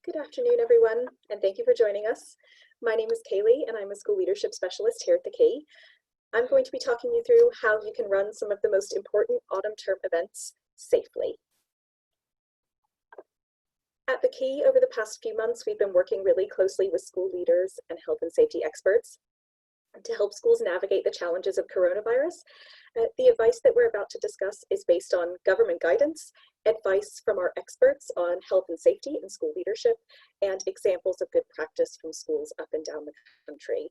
Good afternoon, everyone, and thank you for joining us. My name is Kaley, and I'm a school leadership specialist here at the Key. I'm going to be talking you through how you can run some of the most important autumn term events safely. At the Key, over the past few months, we've been working really closely with school leaders and health and safety experts to help schools navigate the challenges of coronavirus. The advice that we're about to discuss is based on government guidance, advice from our experts on health and safety and school leadership, and examples of good practice from schools up and down the country.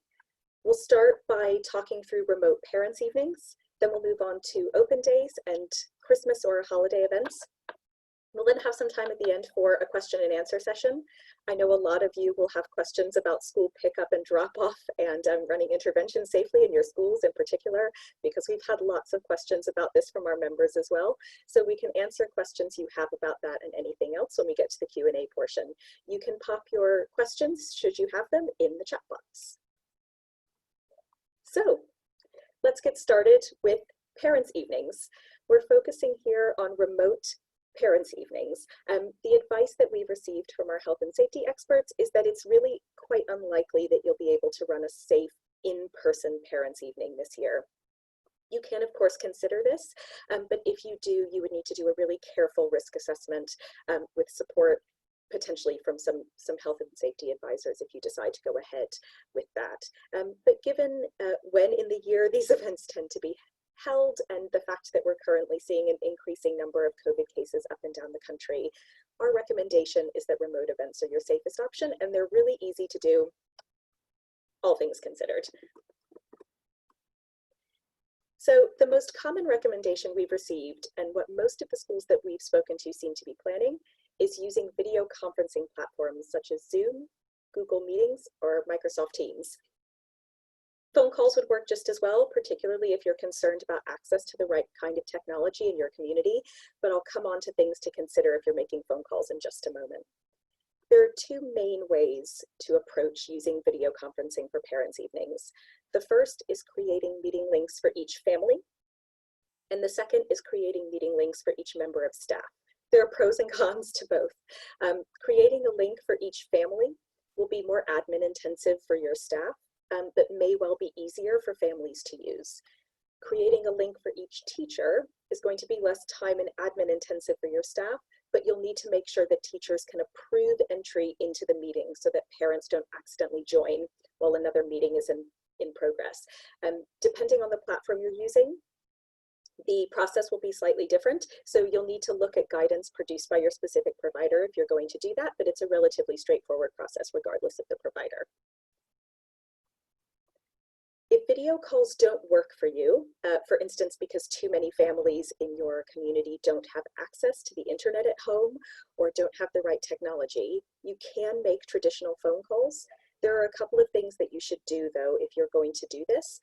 We'll start by talking through remote parents' evenings, then we'll move on to open days and Christmas or holiday events. We'll then have some time at the end for a question and answer session. I know a lot of you will have questions about school pickup and drop off and running intervention safely in your schools in particular, because we've had lots of questions about this from our members as well. So we can answer questions you have about that and anything else when we get to the Q&A portion. You can pop your questions, should you have them, in the chat box. So let's get started with parents' evenings. We're focusing here on remote parents' evenings. The advice that we've received from our health and safety experts is that it's really quite unlikely that you'll be able to run a safe in-person parents' evening this year. You can, of course, consider this, but if you do, you would need to do a really careful risk assessment with support potentially from some health and safety advisors if you decide to go ahead with that. But given when in the year these events tend to be held and the fact that we're currently seeing an increasing number of COVID cases up and down the country, our recommendation is that remote events are your safest option, and they're really easy to do, all things considered. So the most common recommendation we've received, and what most of the schools that we've spoken to seem to be planning, is using video conferencing platforms such as Zoom, Google Meetings, or Microsoft Teams. Phone calls would work just as well, particularly if you're concerned about access to the right kind of technology in your community, but I'll come on to things to consider if you're making phone calls in just a moment. There are two main ways to approach using video conferencing for parents' evenings. The first is creating meeting links for each family, and the second is creating meeting links for each member of staff. There are pros and cons to both. Creating a link for each family will be more admin intensive for your staff, but may well be easier for families to use. Creating a link for each teacher is going to be less time and admin intensive for your staff, but you'll need to make sure that teachers can approve entry into the meeting so that parents don't accidentally join while another meeting is in progress. Depending on the platform you're using, the process will be slightly different, so you'll need to look at guidance produced by your specific provider if you're going to do that, but it's a relatively straightforward process regardless of the provider. If video calls don't work for you, for instance, because too many families in your community don't have access to the internet at home or don't have the right technology, you can make traditional phone calls. There are a couple of things that you should do, though, if you're going to do this.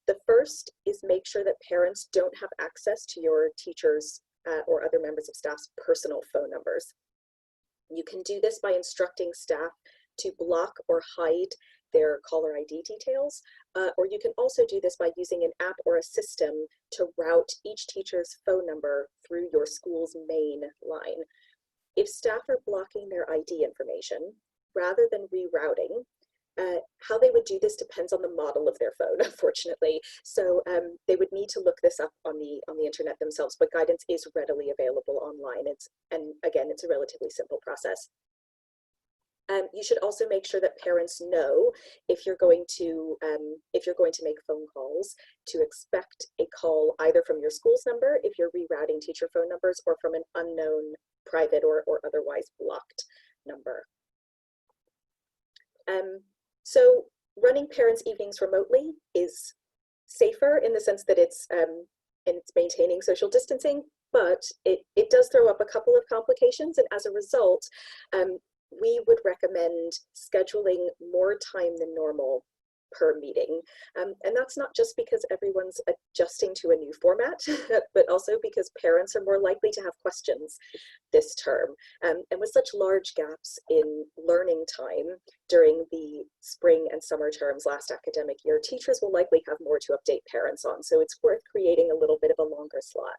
The first is make sure that parents don't have access to your teachers' or other members of staff's personal phone numbers. You can do this by instructing staff to block or hide their caller ID details, or you can also do this by using an app or a system to route each teacher's phone number through your school's main line. If staff are blocking their ID information, rather than rerouting, how they would do this depends on the model of their phone, unfortunately. So they would need to look this up on the internet themselves, but guidance is readily available online. And again, it's a relatively simple process. You should also make sure that parents know if you're going to make phone calls to expect a call either from your school's number if you're rerouting teacher phone numbers, or from an unknown private or otherwise blocked number. So running parents' evenings remotely is safer in the sense that it's maintaining social distancing, but it does throw up a couple of complications, and as a result, we would recommend scheduling more time than normal per meeting. And that's not just because everyone's adjusting to a new format, but also because parents are more likely to have questions this term. And with such large gaps in learning time during the spring and summer terms last academic year, teachers will likely have more to update parents on. So it's worth creating a little bit of a longer slot.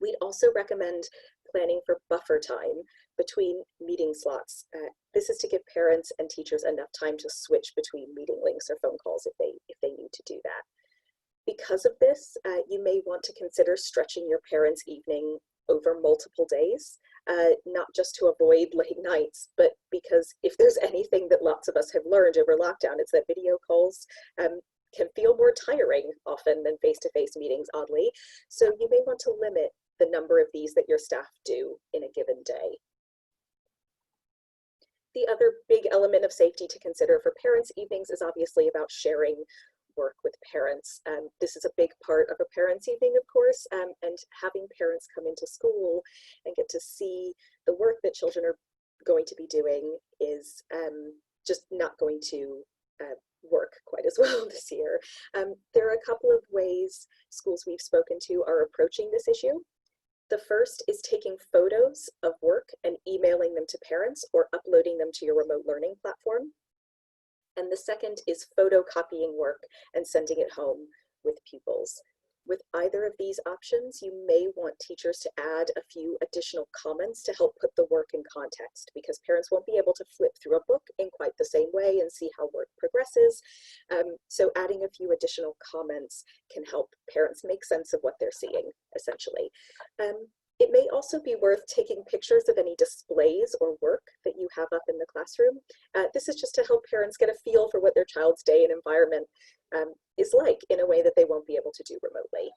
We'd also recommend planning for buffer time between meeting slots. This is to give parents and teachers enough time to switch between meeting links or phone calls if they need to do that. Because of this, you may want to consider stretching your parents' evening over multiple days, not just to avoid late nights, but because if there's anything that lots of us have learned over lockdown, it's that video calls can feel more tiring often than face-to-face meetings, oddly. So you may want to limit the number of these that your staff do in a given day. The other big element of safety to consider for parents' evenings is obviously about sharing work with parents. This is a big part of a parents' evening, of course, and having parents come into school and get to see the work that children are going to be doing is just not going to work quite as well this year. There are a couple of ways schools we've spoken to are approaching this issue. The first is taking photos of work and emailing them to parents or uploading them to your remote learning platform. And the second is photocopying work and sending it home with pupils. With either of these options, you may want teachers to add a few additional comments to help put the work in context, because parents won't be able to flip through a book in quite the same way and see how work progresses. So adding a few additional comments can help parents make sense of what they're seeing, essentially. It may also be worth taking pictures of any displays or work that you have up in the classroom. This is just to help parents get a feel for what their child's day and environment is like in a way that they won't be able to do remotely.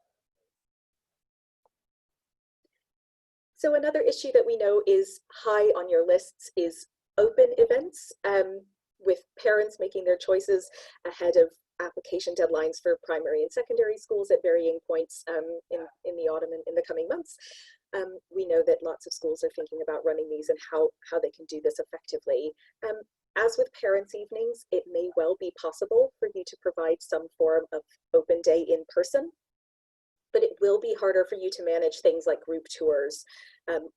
So another issue that we know is high on your lists is open events, with parents making their choices ahead of application deadlines for primary and secondary schools at varying points in the autumn and in the coming months. We know that lots of schools are thinking about running these and how they can do this effectively. As with parents' evenings, it may well be possible for you to provide some form of open day in person, but it will be harder for you to manage things like group tours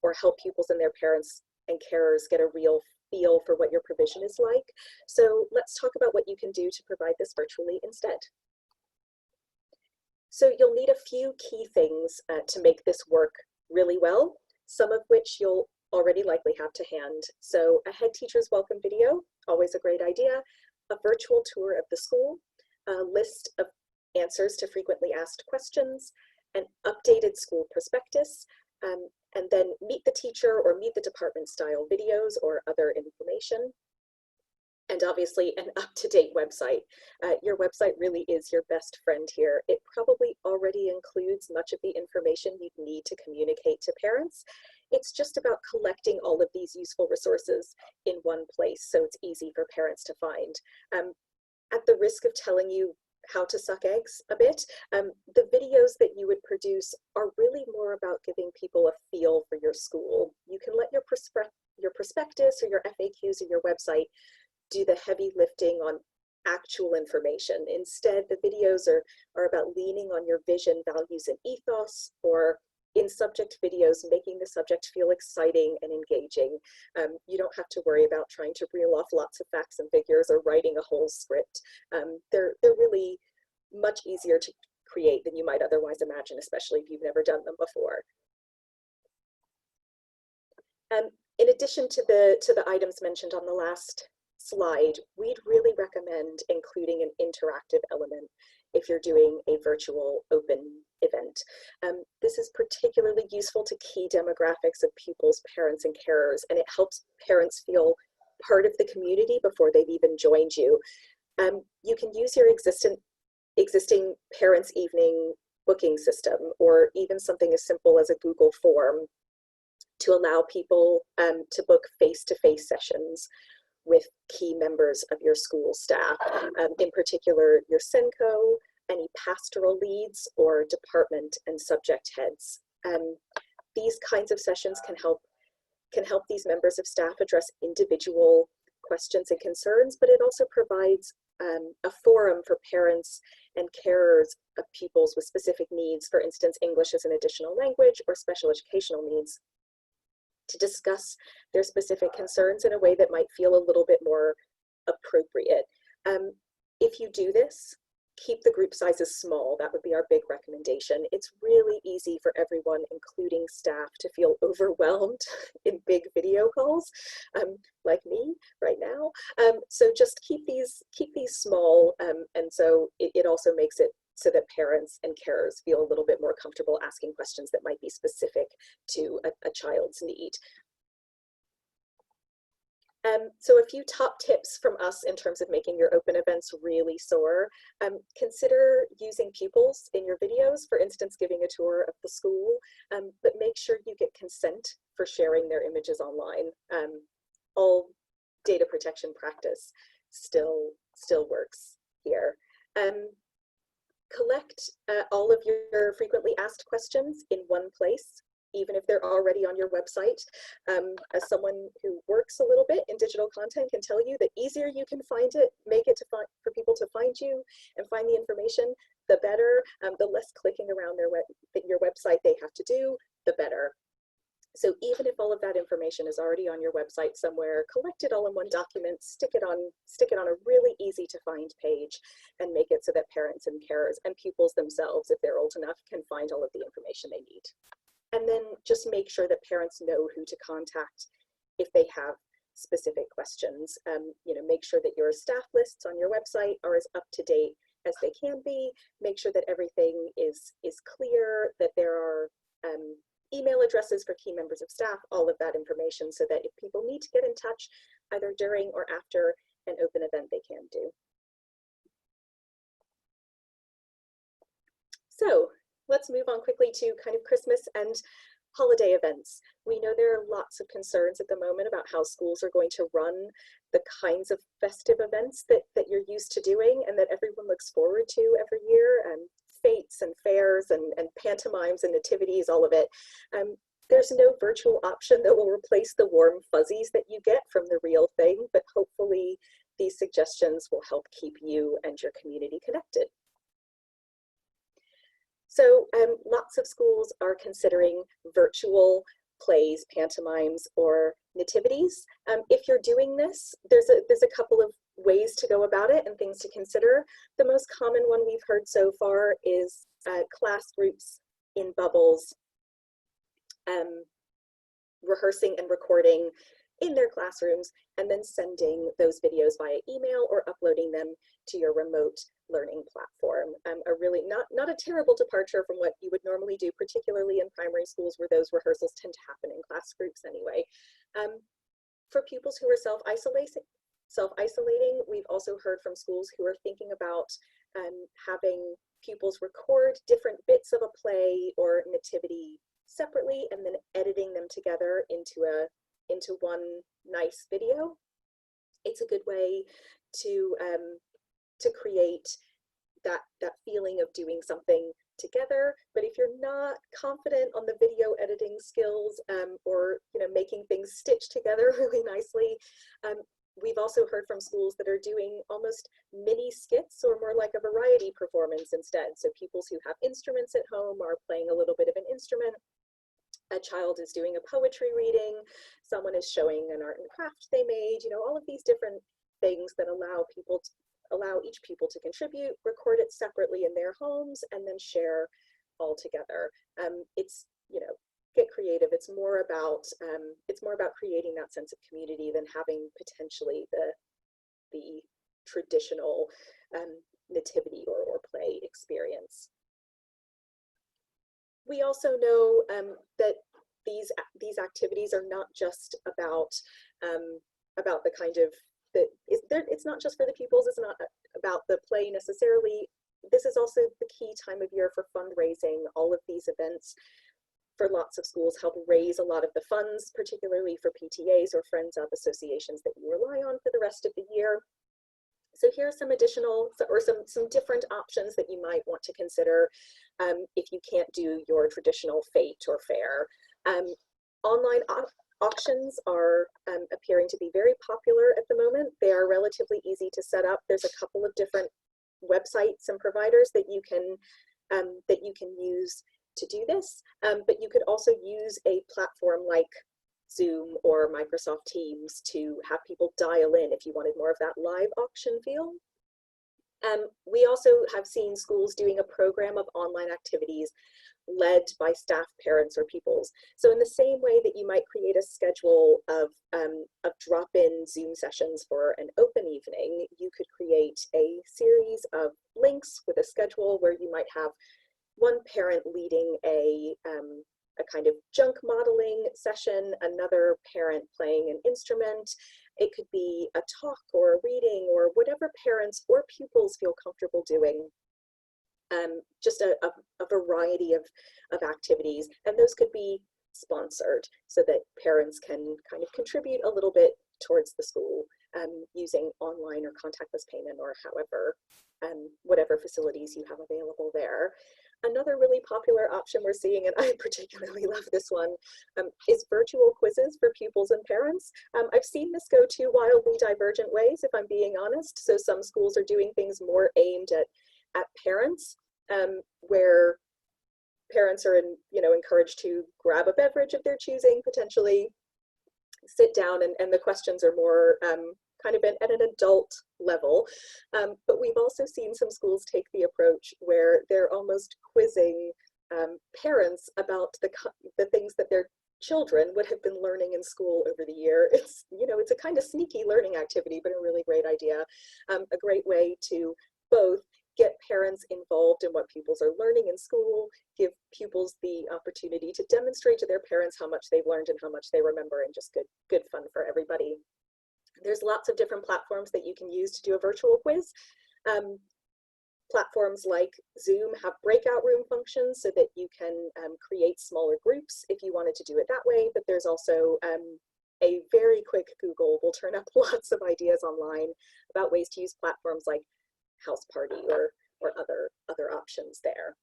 or help pupils and their parents and carers get a real feel for what your provision is like. So let's talk about what you can do to provide this virtually instead. So you'll need a few key things to make this work really well, some of which you'll already likely have to hand. So a head teacher's welcome video, always a great idea, a virtual tour of the school, a list of answers to frequently asked questions, an updated school prospectus, and then meet the teacher or meet the department style videos or other information. And obviously an up-to-date website. Your website really is your best friend here. It probably already includes much of the information you'd need to communicate to parents. It's just about collecting all of these useful resources in one place so it's easy for parents to find. At the risk of telling you how to suck eggs a bit, the videos that you would produce are really more about giving people a feel for your school. You can let your prospectus or your FAQs or your website do the heavy lifting on actual information. Instead, the videos are about leaning on your vision, values, and ethos, or in subject videos, making the subject feel exciting and engaging. You don't have to worry about trying to reel off lots of facts and figures or writing a whole script. They're really much easier to create than you might otherwise imagine, especially if you've never done them before. In addition to the items mentioned on the last slide, we'd really recommend including an interactive element if you're doing a virtual open event. This is particularly useful to key demographics of pupils, parents, and carers, and it helps parents feel part of the community before they've even joined you. You can use your existing parents' evening booking system, or even something as simple as a Google form to allow people to book face-to-face sessions with key members of your school staff, in particular your SENCO, any pastoral leads, or department and subject heads. These kinds of sessions can help these members of staff address individual questions and concerns, but it also provides a forum for parents and carers of pupils with specific needs, for instance, English as an additional language or special educational needs, to discuss their specific concerns in a way that might feel a little bit more appropriate. If you do this, keep the group sizes small. That would be our big recommendation. It's really easy for everyone, including staff, to feel overwhelmed in big video calls, like me right now. So just keep these small, and so it also makes it so that parents and carers feel a little bit more comfortable asking questions that might be specific to a child's need. So a few top tips from us in terms of making your open events really soar. Consider using pupils in your videos, for instance, giving a tour of the school, but make sure you get consent for sharing their images online. All data protection practice still works here. Collect all of your frequently asked questions in one place, even if they're already on your website. As someone who works a little bit in digital content can tell you, the easier you can find it, make it for people to find you and find the information, the better. The less clicking around your website they have to do, the better. So even if all of that information is already on your website somewhere, collect it all in one document, stick it on a really easy to find page, and make it so that parents and carers and pupils themselves, if they're old enough, can find all of the information they need. And then just make sure that parents know who to contact if they have specific questions. Make sure that your staff lists on your website are as up to date as they can be. Make sure that everything is clear, that there are email addresses for key members of staff, all of that information, so that if people need to get in touch either during or after an open event, they can do. So let's move on quickly to kind of Christmas and holiday events. We know there are lots of concerns at the moment about how schools are going to run the kinds of festive events that you're used to doing and that everyone looks forward to every year, and fates and fairs and pantomimes and nativities, all of it. There's no virtual option that will replace the warm fuzzies that you get from the real thing, but hopefully these suggestions will help keep you and your community connected. So lots of schools are considering virtual plays, pantomimes, or nativities. If you're doing this, there's a couple of ways to go about it and things to consider. The most common one we've heard so far is class groups in bubbles, rehearsing and recording in their classrooms, and then sending those videos via email or uploading them to your remote learning platform. A really not a terrible departure from what you would normally do, particularly in primary schools where those rehearsals tend to happen in class groups anyway. For pupils who are self-isolating, we've also heard from schools who are thinking about having pupils record different bits of a play or nativity separately and then editing them together into one nice video. It's a good way to create that feeling of doing something together. But if you're not confident on the video editing skills, or making things stitch together really nicely, we've also heard from schools that are doing almost mini skits or more like a variety performance instead. So pupils who have instruments at home are playing a little bit of an instrument. A child is doing a poetry reading, someone is showing an art and craft they made, all of these different things that allow each pupil to contribute, record it separately in their homes, and then share all together. It's, get creative. It's more about creating that sense of community than having potentially the traditional nativity or play experience. We also know that these activities are not just about the kind of it's not just for the pupils. It's not about the play necessarily. This is also the key time of year for fundraising. All of these events for lots of schools help raise a lot of the funds, particularly for PTAs or friends of associations that you rely on for the rest of the year. So here are some additional or some different options that you might want to consider if you can't do your traditional fete or fair. Online auctions are appearing to be very popular at the moment. They are relatively easy to set up. There's a couple of different websites and providers that you can use to do this, but you could also use a platform like Zoom or Microsoft Teams to have people dial in if you wanted more of that live auction feel. We also have seen schools doing a program of online activities led by staff, parents, or pupils. So in the same way that you might create a schedule of drop-in Zoom sessions for an open evening, you could create a series of links with a schedule where you might have one parent leading a kind of junk modeling session, another parent playing an instrument. It could be a talk or a reading or whatever parents or pupils feel comfortable doing. Just a variety of activities, and those could be sponsored so that parents can kind of contribute a little bit towards the school using online or contactless payment or however, whatever facilities you have available there. Another really popular option we're seeing, and I particularly love this one, is virtual quizzes for pupils and parents. I've seen this go two wildly divergent ways, if I'm being honest. So some schools are doing things more aimed at parents, where parents are encouraged to grab a beverage of their choosing, potentially sit down, and the questions are more kind of at an adult level. But we've also seen some schools take the approach where they're almost quizzing parents about the things that their children would have been learning in school over the year. It's a kind of sneaky learning activity, but a really great idea. A great way to both get parents involved in what pupils are learning in school, give pupils the opportunity to demonstrate to their parents how much they've learned and how much they remember, and just good fun for everybody. There's lots of different platforms that you can use to do a virtual quiz. Platforms like Zoom have breakout room functions so that you can create smaller groups if you wanted to do it that way, but there's also a very quick Google will turn up lots of ideas online about ways to use platforms like House Party or other options there.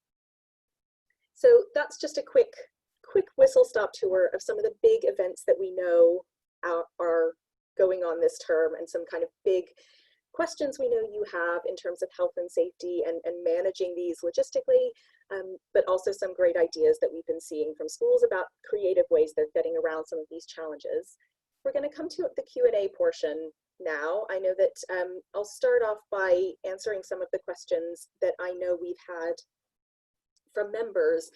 So that's just a quick whistle-stop tour of some of the big events that we know are going on this term, and some kind of big questions we know you have in terms of health and safety and managing these logistically, but also some great ideas that we've been seeing from schools about creative ways they're getting around some of these challenges. We're going to come to the Q&A portion now. I know that I'll start off by answering some of the questions that I know we've had from members,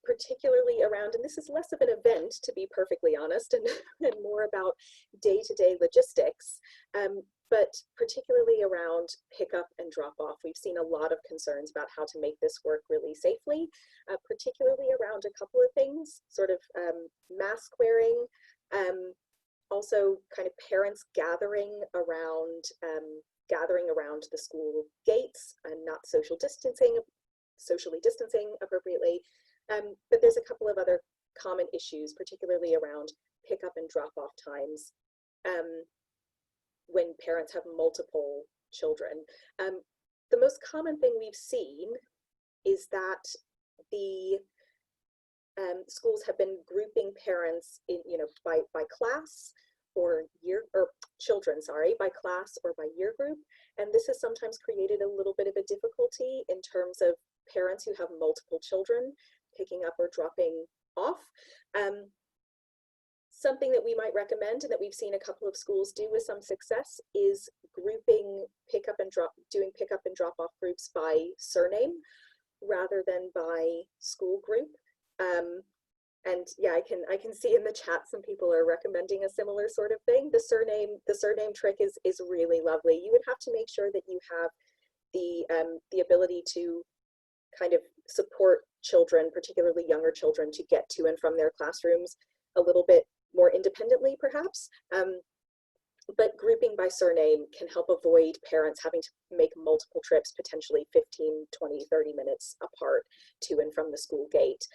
particularly around, and this is less of an event, to be perfectly honest, and more about day-to-day logistics, but particularly around pickup and drop-off. We've seen a lot of concerns about how to make this work really safely, particularly around a couple of things, sort of mask wearing, also kind of parents gathering around the school gates and not socially distancing appropriately. But there's a couple of other common issues, particularly around pickup and drop-off times when parents have multiple children. The most common thing we've seen is that the schools have been grouping parents in, by class or children, sorry, by class or by year group. And this has sometimes created a little bit of a difficulty in terms of parents who have multiple children picking up or dropping off. Something that we might recommend, and that we've seen a couple of schools do with some success, is grouping doing pickup and drop off groups by surname rather than by school group. And yeah, I can see in the chat some people are recommending a similar sort of thing. The surname trick is really lovely. You would have to make sure that you have the ability to kind of support children, particularly younger children, to get to and from their classrooms a little bit more independently, perhaps. But grouping by surname can help avoid parents having to make multiple trips, potentially 15, 20, 30 minutes apart to and from the school gate.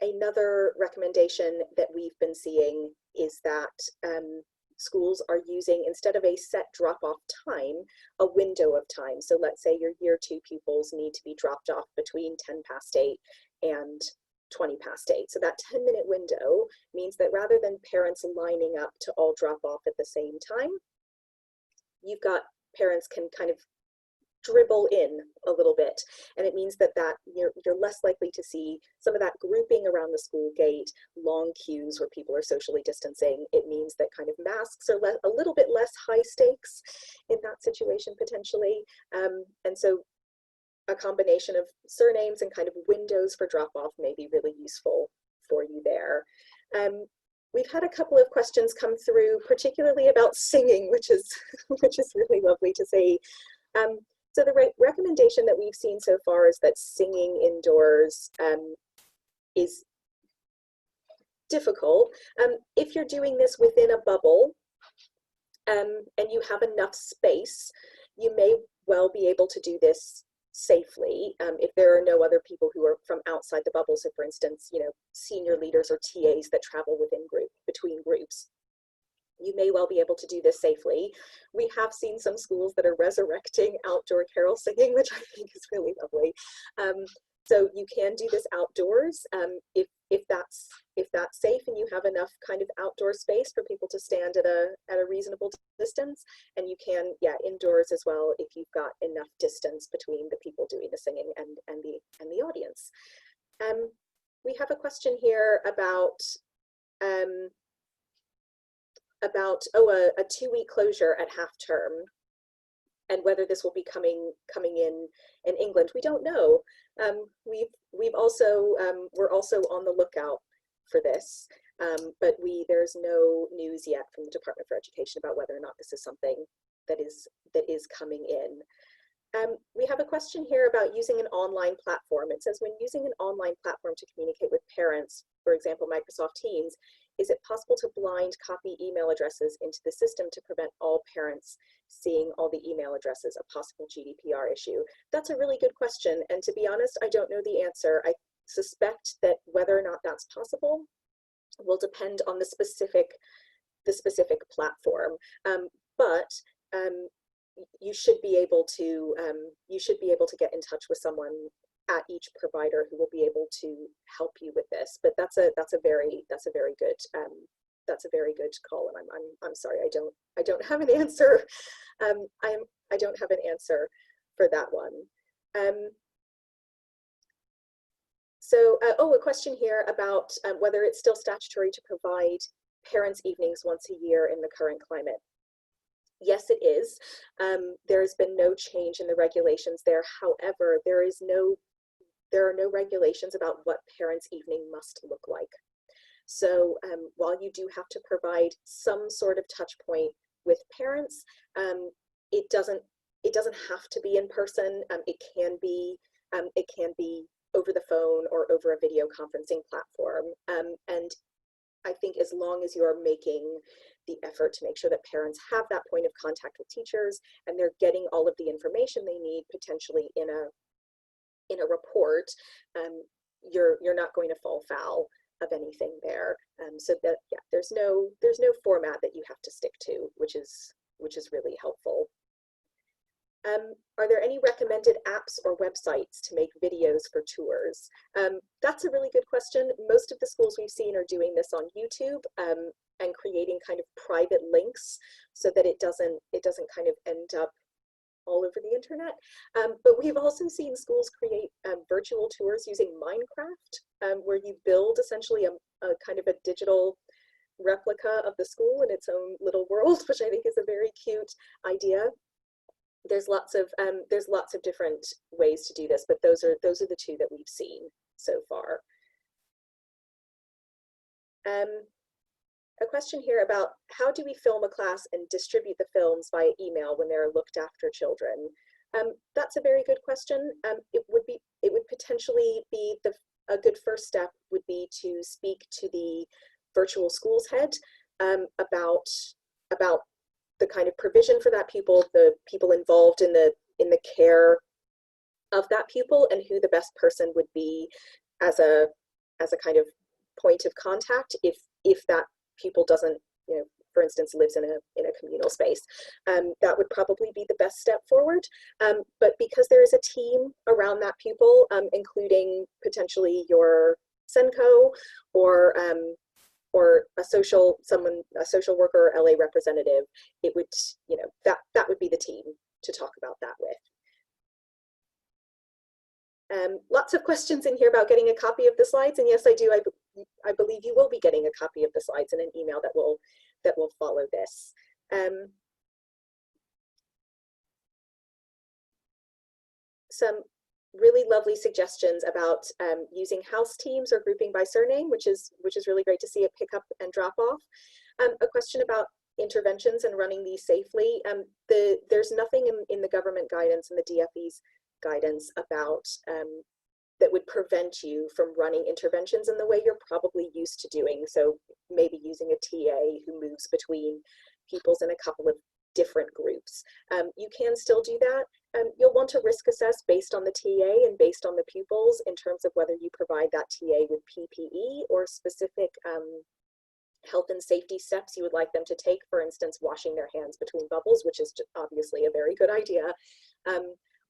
Another recommendation that we've been seeing is that schools are using, instead of a set drop-off time, a window of time. So let's say your year 2 pupils need to be dropped off between 10 past 8 and 20 past 8. So that 10-minute window means that rather than parents lining up to all drop off at the same time, you've got parents can kind of dribble in a little bit, and it means that you're less likely to see some of that grouping around the school gate, long queues where people are socially distancing. It means that kind of masks are a little bit less high stakes in that situation potentially, and so a combination of surnames and kind of windows for drop off may be really useful for you there. We've had a couple of questions come through, particularly about singing, which is really lovely to see. So the recommendation that we've seen so far is that singing indoors is difficult. If you're doing this within a bubble and you have enough space, you may well be able to do this safely if there are no other people who are from outside the bubble. So for instance, senior leaders or TAs that travel between groups. You may well be able to do this safely. We have seen some schools that are resurrecting outdoor carol singing, which I think is really lovely. So you can do this outdoors if that's safe and you have enough kind of outdoor space for people to stand at a reasonable distance. And you can, indoors as well if you've got enough distance between the people doing the singing and the audience. We have a question here about a 2-week closure at half term and whether this will be coming in England. We don't know. We're also on the lookout for this, but there's no news yet from the Department for Education about whether or not this is something that is coming in. We have a question here about using an online platform. It says, when using an online platform to communicate with parents, for example, Microsoft Teams, is it possible to blind copy email addresses into the system to prevent all parents seeing all the email addresses, a possible GDPR issue? That's a really good question. And to be honest, I don't know the answer. I suspect that whether or not that's possible will depend on the specific platform. But you should be able to get in touch with someone at each provider who will be able to help you with this. But that's a very good call, and I'm sorry, I don't have an answer. I don't have an answer for that one. A question here about whether it's still statutory to provide parents' evenings once a year in the current climate. Yes, it is. There's been no change in the regulations there. However, there are no regulations about what parents' evening must look like. So while you do have to provide some sort of touch point with parents, it doesn't have to be in person. It can be over the phone or over a video conferencing platform. And I think as long as you're making the effort to make sure that parents have that point of contact with teachers and they're getting all of the information they need potentially in a report, you're not going to fall foul of anything there. So that, there's no format that you have to stick to, which is really helpful. Are there any recommended apps or websites to make videos for tours? That's a really good question. Most of the schools we've seen are doing this on YouTube and creating kind of private links so that it doesn't kind of end up all over the internet. But we've also seen schools create virtual tours using Minecraft, where you build essentially a kind of a digital replica of the school in its own little world, which I think is a very cute idea. There's lots of different ways to do this, but those are the two that we've seen so far. A question here about how do we film a class and distribute the films via email when there are looked after children? That's a very good question. It would potentially be a good first step would be to speak to the virtual schools head about the kind of provision for that pupil, the people involved in the care of that pupil, and who the best person would be as a kind of point of contact if that pupil doesn't, for instance, lives in a communal space. That would probably be the best step forward. But because there is a team around that pupil, including potentially your SENCO or a social worker or LA representative, it would, that would be the team to talk about that with. Lots of questions in here about getting a copy of the slides, and yes, I do. I believe you will be getting a copy of the slides in an email that will follow this. Some really lovely suggestions about using house teams or grouping by surname, which is really great to see a pick up and drop off. A question about interventions and running these safely. There's nothing in the government guidance and the DFE's guidance about that would prevent you from running interventions in the way you're probably used to doing. So maybe using a TA who moves between pupils in a couple of different groups. You can still do that. You'll want to risk assess based on the TA and based on the pupils in terms of whether you provide that TA with PPE or specific health and safety steps you would like them to take. For instance, washing their hands between bubbles, which is obviously a very good idea.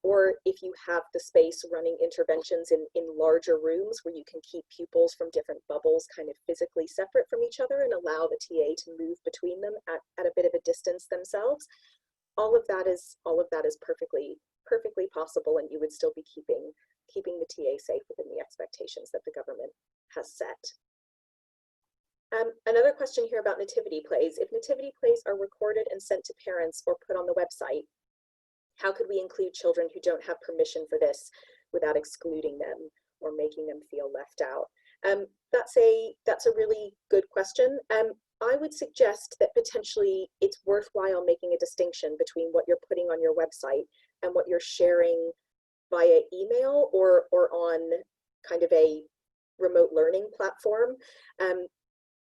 Or if you have the space, running interventions in larger rooms where you can keep pupils from different bubbles kind of physically separate from each other and allow the TA to move between them at a bit of a distance themselves. All of that is perfectly possible, and you would still be keeping the TA safe within the expectations that the government has set. Another question here about nativity plays. If nativity plays are recorded and sent to parents or put on the website, how could we include children who don't have permission for this without excluding them or making them feel left out? That's a really good question. I would suggest that potentially it's worthwhile making a distinction between what you're putting on your website and what you're sharing via email or on kind of a remote learning platform.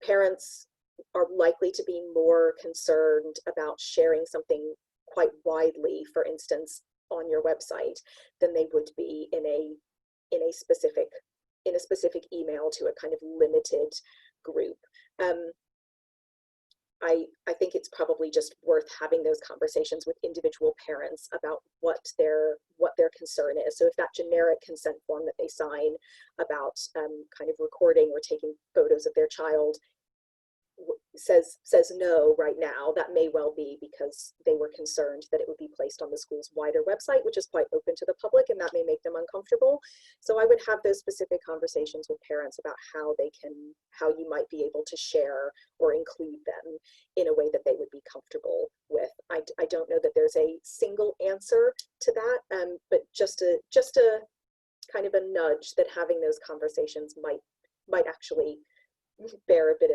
Parents are likely to be more concerned about sharing something quite widely, for instance, on your website, than they would be in a specific email to a kind of limited group. I think it's probably just worth having those conversations with individual parents about what their concern is. So if that generic consent form that they sign about kind of recording or taking photos of their child says no right now, that may well be because they were concerned that it would be placed on the school's wider website, which is quite open to the public, and that may make them uncomfortable. So I would have those specific conversations with parents about how you might be able to share or include them in a way that they would be comfortable with. I don't know that there's a single answer to that, but just a kind of a nudge that having those conversations might actually bear a bit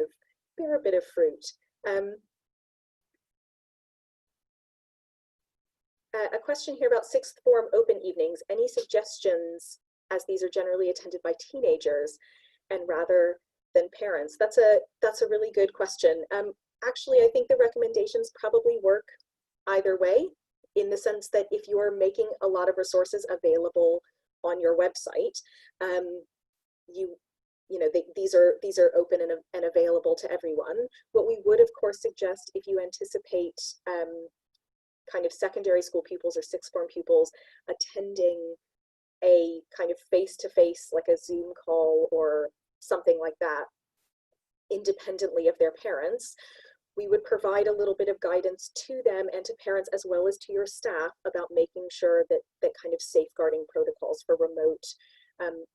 of fruit. A question here about sixth form open evenings. Any suggestions, as these are generally attended by teenagers and rather than parents? That's a really good question. Actually, I think the recommendations probably work either way, in the sense that if you are making a lot of resources available on your website, these are open and available to everyone. What we would, of course, suggest, if you anticipate kind of secondary school pupils or sixth form pupils attending a kind of face-to-face, like a Zoom call or something like that, independently of their parents, we would provide a little bit of guidance to them and to parents as well as to your staff about making sure that kind of safeguarding protocols for remote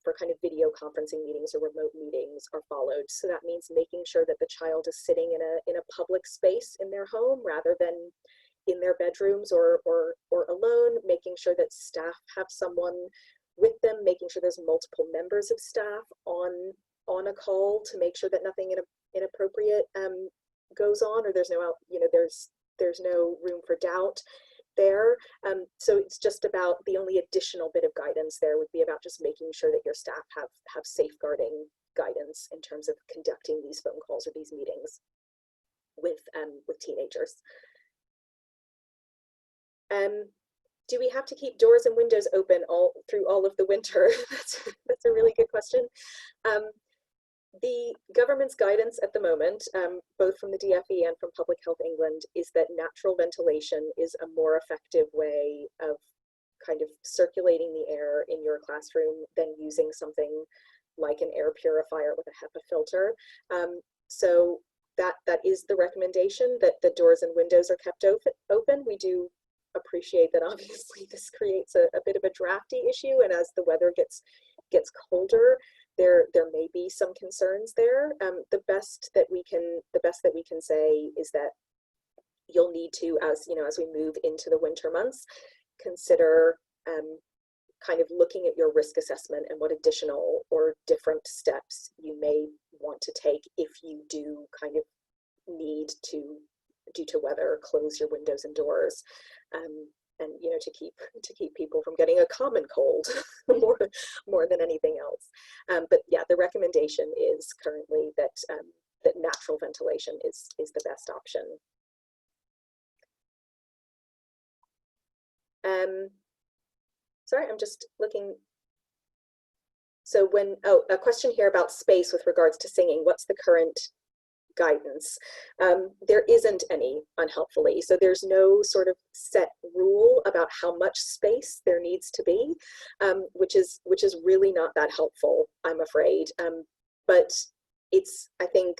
for kind of video conferencing meetings or remote meetings are followed. So that means making sure that the child is sitting in a public space in their home rather than in their bedrooms or alone, making sure that staff have someone with them, making sure there's multiple members of staff on a call to make sure that nothing inappropriate goes on, or there's no room for doubt there. So it's just about, the only additional bit of guidance there would be about just making sure that your staff have safeguarding guidance in terms of conducting these phone calls or these meetings with teenagers. Do we have to keep doors and windows open through all of the winter? That's a really good question. The government's guidance at the moment, both from the DFE and from Public Health England, is that natural ventilation is a more effective way of kind of circulating the air in your classroom than using something like an air purifier with a HEPA filter. So that is the recommendation, that the doors and windows are kept open. We do appreciate that obviously this creates a bit of a drafty issue, and as the weather gets colder, there may be some concerns there. The best that we can say is that you'll need to, as we move into the winter months, consider kind of looking at your risk assessment and what additional or different steps you may want to take if you do kind of need to, due to weather, close your windows and doors, and to keep people from getting a common cold more than anything else. But yeah, the recommendation is currently that that natural ventilation is the best option. Sorry, I'm just looking. So a question here about space with regards to singing. What's the current guidance? There isn't any, unhelpfully. So there's no sort of set rule about how much space there needs to be, which is really not that helpful, I'm afraid. But I think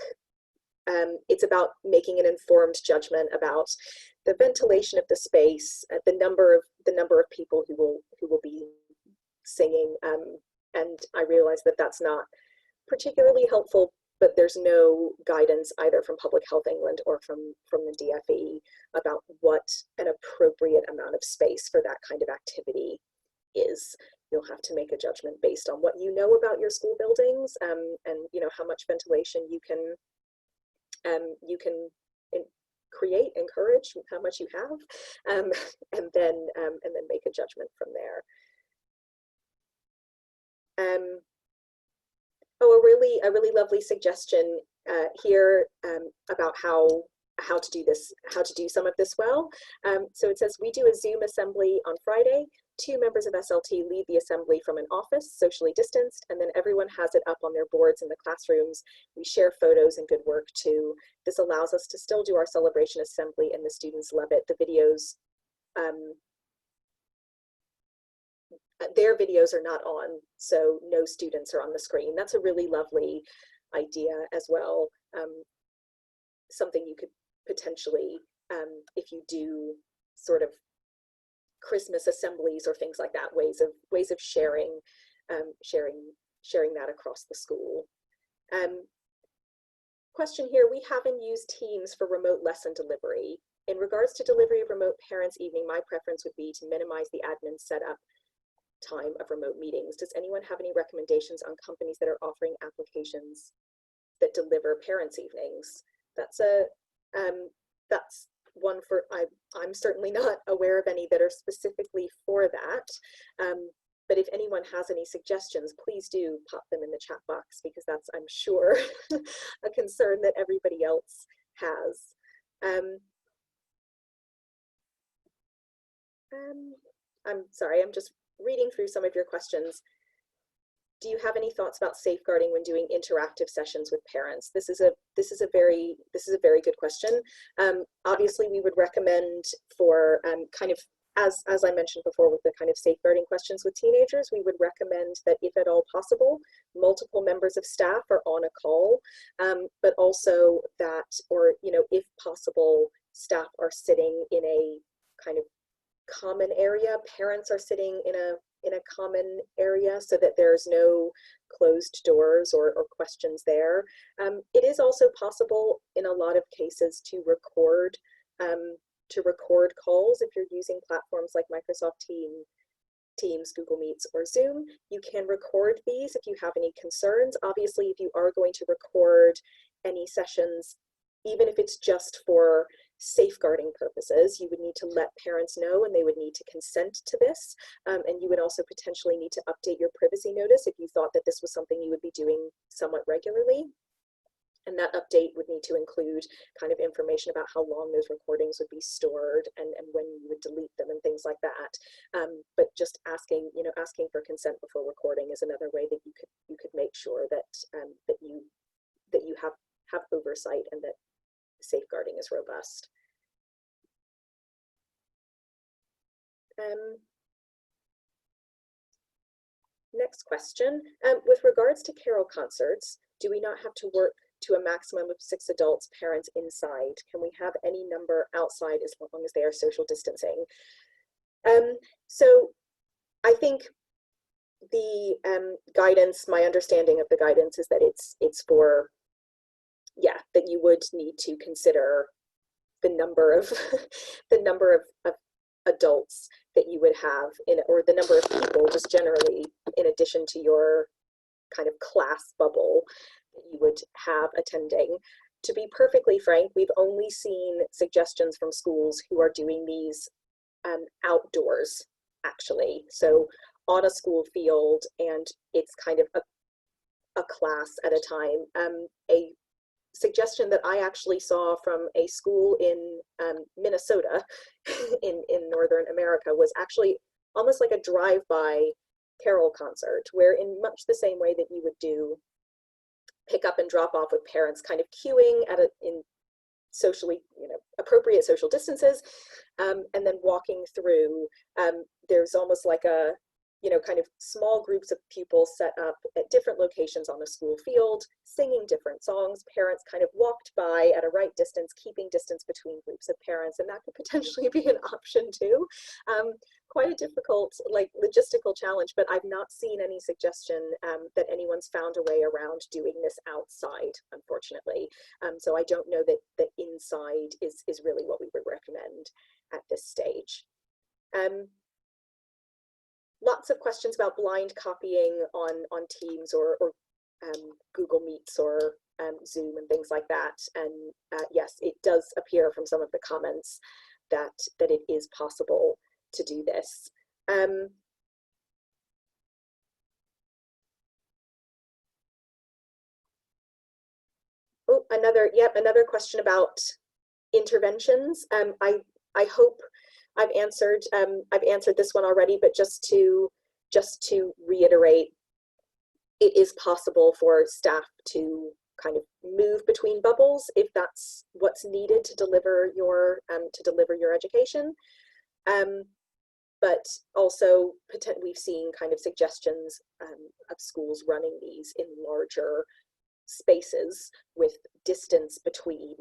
it's about making an informed judgment about the ventilation of the space, the number of people who will be singing. And I realize that that's not particularly helpful, but there's no guidance either from Public Health England or from the DFE about what an appropriate amount of space for that kind of activity is. You'll have to make a judgment based on what you know about your school buildings, and how much ventilation you can create, encourage, how much you have, and then make a judgment from there. Oh, a really lovely suggestion here about how to do this, how to do some of this well. So it says, we do a Zoom assembly on Friday. 2 members of SLT lead the assembly from an office, socially distanced, and then everyone has it up on their boards in the classrooms. We share photos and good work too. This allows us to still do our celebration assembly, and the students love it. The videos, their videos are not on, so no students are on the screen. That's a really lovely idea as well. Something you could potentially, if you do sort of Christmas assemblies or things like that, ways of sharing that across the school. Question here, we haven't used Teams for remote lesson delivery. In regards to delivery of remote parents' evening, my preference would be to minimize the admin setup time of remote meetings. Does anyone have any recommendations on companies that are offering applications that deliver parents' evenings? That's one for, I'm certainly not aware of any that are specifically for that. But if anyone has any suggestions, please do pop them in the chat box, because that's, I'm sure, a concern that everybody else has. I'm sorry, I'm just reading through some of your questions. Do you have any thoughts about safeguarding when doing interactive sessions with parents? This is a very good question. Obviously, we would recommend for kind of, as I mentioned before, with the kind of safeguarding questions with teenagers, we would recommend that if at all possible, multiple members of staff are on a call, but also that, or if possible, staff are sitting in a kind of common area, parents are sitting in a common area, so that there's no closed doors or questions there. It is also possible in a lot of cases to record calls. If you're using platforms like Microsoft Teams, Google Meets, or Zoom, you can record these if you have any concerns. Obviously, if you are going to record any sessions, even if it's just for safeguarding purposes, you would need to let parents know, and they would need to consent to this. And you would also potentially need to update your privacy notice if you thought that this was something you would be doing somewhat regularly. And that update would need to include kind of information about how long those recordings would be stored, and when you would delete them and things like that. But just asking for consent before recording is another way that you could make sure that that you have oversight and that safeguarding is robust. Next question. With regards to carol concerts, do we not have to work to a maximum of 6 adults, parents inside? Can we have any number outside as long as they are social distancing? So I think the guidance, my understanding of the guidance is that it's for, yeah, that you would need to consider the number of the number of adults that you would have in, or the number of people just generally, in addition to your kind of class bubble that you would have attending. To be perfectly frank, we've only seen suggestions from schools who are doing these outdoors, actually. So on a school field, and it's kind of a class at a time. A suggestion that I actually saw from a school in Minnesota in Northern America was actually almost like a drive-by carol concert, where in much the same way that you would do pick up and drop off with parents kind of queuing at in socially, appropriate social distances, and then walking through, there's almost like a, kind of small groups of pupils set up at different locations on the school field, singing different songs. Parents kind of walked by at a right distance, keeping distance between groups of parents, and that could potentially be an option too. Quite a difficult, like, logistical challenge, but I've not seen any suggestion that anyone's found a way around doing this outside, unfortunately. So I don't know that inside is really what we would recommend at this stage. Lots of questions about blind copying on Teams or Google Meets or Zoom and things like that. And yes, it does appear from some of the comments that it is possible to do this. Oh, another question about interventions. I hope I've answered this one already, but just to reiterate, it is possible for staff to kind of move between bubbles if that's what's needed to deliver your education. But also, we've seen kind of suggestions of schools running these in larger spaces with distance between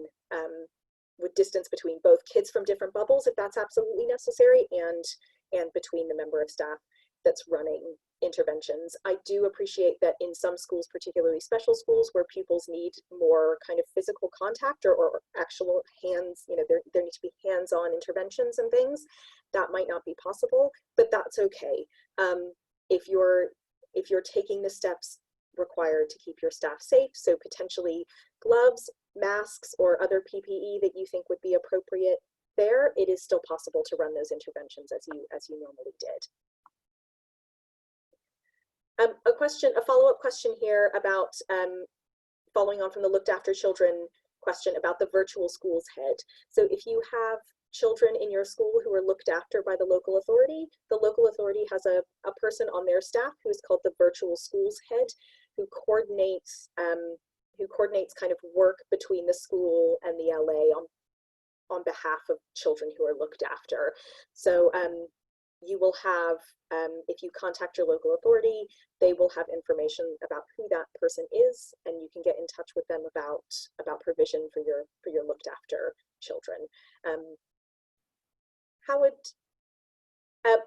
both kids from different bubbles, if that's absolutely necessary, and between the member of staff that's running interventions. I do appreciate that in some schools, particularly special schools, where pupils need more kind of physical contact or actual hands, there need to be hands-on interventions and things, that might not be possible, but that's okay. If you're taking the steps required to keep your staff safe, so potentially gloves, masks, or other PPE that you think would be appropriate there, it is still possible to run those interventions as you normally did. A follow-up question here about following on from the looked after children question about the virtual schools head. So if you have children in your school who are looked after by the local authority has a person on their staff who is called the virtual schools head, who coordinates kind of work between the school and the LA on behalf of children who are looked after. So you will have, if you contact your local authority, they will have information about who that person is, and you can get in touch with them about provision for your looked after children. How would,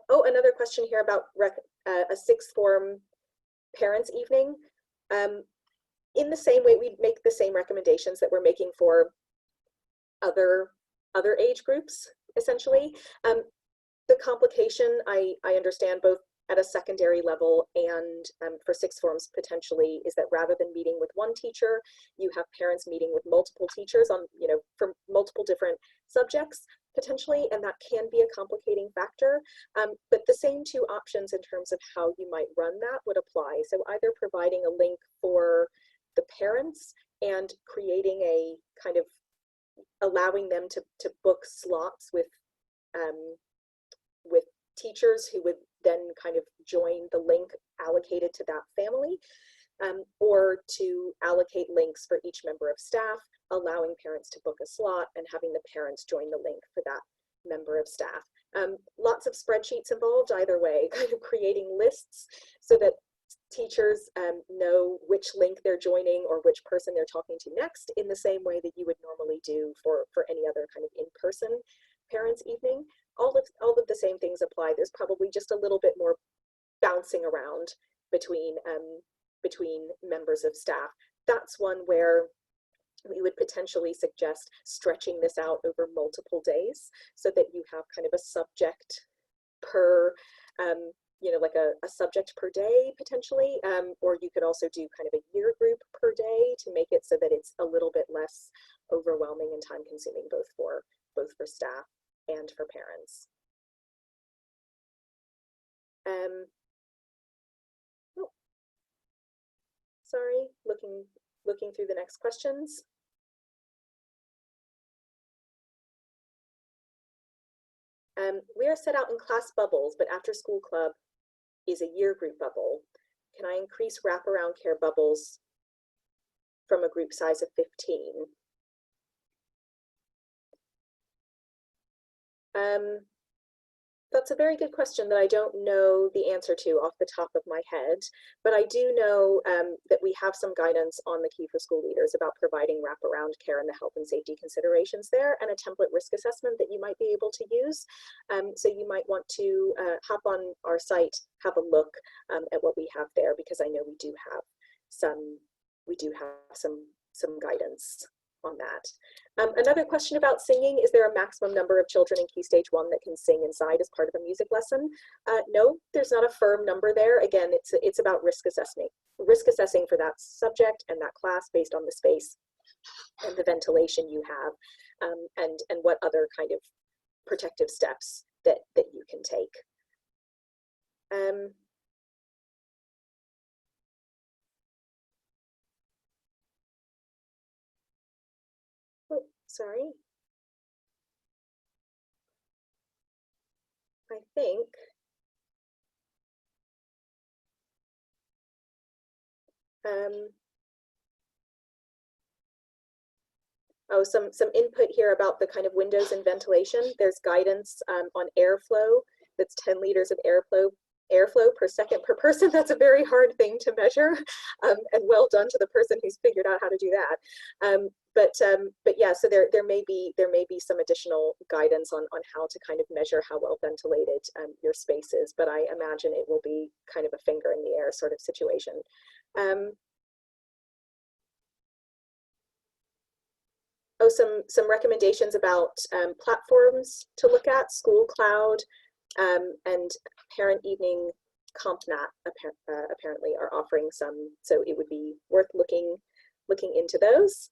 another question here about a sixth form parents evening. In the same way, we make the same recommendations that we're making for other age groups, essentially. The complication, I understand, both at a secondary level and for sixth forms potentially, is that rather than meeting with one teacher, you have parents meeting with multiple teachers on, for multiple different subjects potentially, and that can be a complicating factor. But the same two options in terms of how you might run that would apply. So either providing a link for the parents and creating a kind of allowing them to book slots with teachers who would then kind of join the link allocated to that family, or to allocate links for each member of staff, allowing parents to book a slot and having the parents join the link for that member of staff. Lots of spreadsheets involved either way, kind of creating lists so that teachers know which link they're joining or which person they're talking to next, in the same way that you would normally do for any other kind of in-person parents evening. all of the same things apply. There's probably just a little bit more bouncing around between members of staff. That's one where we would potentially suggest stretching this out over multiple days so that you have kind of a subject per, you know, like a subject per day potentially, or you could also do kind of a year group per day to make it so that it's a little bit less overwhelming and time consuming both for staff and for parents. Oh, sorry, looking through the next questions. We are set out in class bubbles, but after school club is a year group bubble. Can I increase wraparound care bubbles from a group size of 15? That's a very good question that I don't know the answer to off the top of my head, but I do know that we have some guidance on the Key for School Leaders about providing wraparound care and the health and safety considerations there, and a template risk assessment that you might be able to use. So you might want to hop on our site, have a look at what we have there, because I know we do have some guidance on that. Another question about singing: is there a maximum number of children in Key Stage 1 that can sing inside as part of a music lesson? No, there's not a firm number there. Again, it's about risk assessing for that subject and that class based on the space and the ventilation you have, and what other kind of protective steps that you can take. Oh, sorry. I think oh, some input here about the kind of windows and ventilation. There's guidance on airflow. That's 10 liters of airflow per second per person. That's a very hard thing to measure, and well done to the person who's figured out how to do that. But yeah, so there may be some additional guidance on how to kind of measure how well ventilated your space is, but I imagine it will be kind of a finger in the air sort of situation. Oh, some recommendations about platforms to look at: School Cloud and Parent Evening CompNat apparently are offering some, so it would be worth looking into those.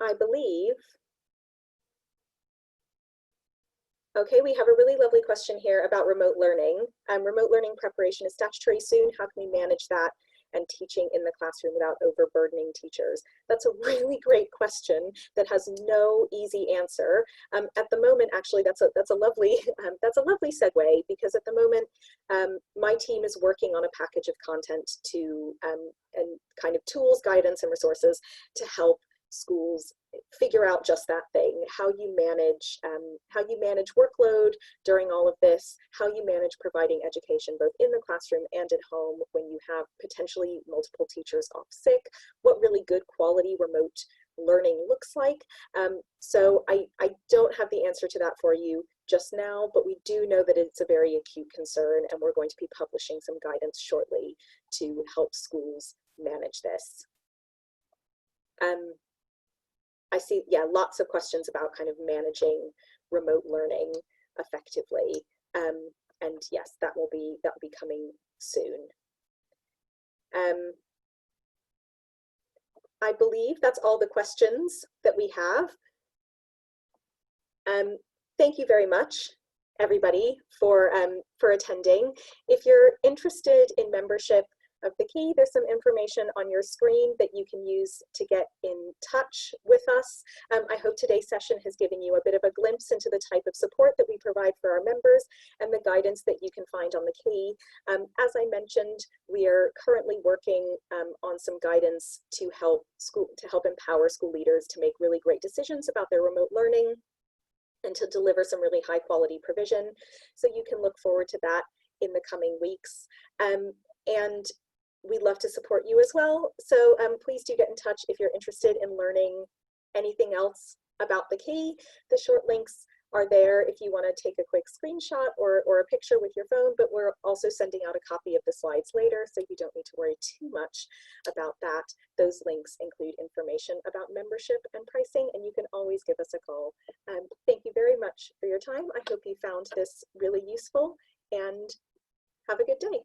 I believe, okay, we have a really lovely question here about remote learning. Remote learning preparation is statutory soon. How can we manage that and teaching in the classroom without overburdening teachers? That's a really great question that has no easy answer. At the moment, actually, that's a lovely segue, because at the moment, my team is working on a package of content to and kind of tools, guidance, and resources to help schools figure out just that thing: how you manage workload during all of this, how you manage providing education both in the classroom and at home when you have potentially multiple teachers off sick, what really good quality remote learning looks like. So I don't have the answer to that for you just now, but we do know that it's a very acute concern, and we're going to be publishing some guidance shortly to help schools manage this. I see, yeah, lots of questions about kind of managing remote learning effectively. And yes, that will be coming soon. I believe that's all the questions that we have. Thank you very much, everybody, for attending. If you're interested in membership of the Key, there's some information on your screen that you can use to get in touch with us. I hope today's session has given you a bit of a glimpse into the type of support that we provide for our members and the guidance that you can find on the Key. As I mentioned, we are currently working on some guidance to help empower school leaders to make really great decisions about their remote learning and to deliver some really high quality provision. So you can look forward to that in the coming weeks. And we'd love to support you as well. So please do get in touch if you're interested in learning anything else about the key. The short links are there if you want to take a quick screenshot or a picture with your phone, but we're also sending out a copy of the slides later, so you don't need to worry too much about that. Those links include information about membership and pricing, and you can always give us a call. Thank you very much for your time. I hope you found this really useful, and have a good day.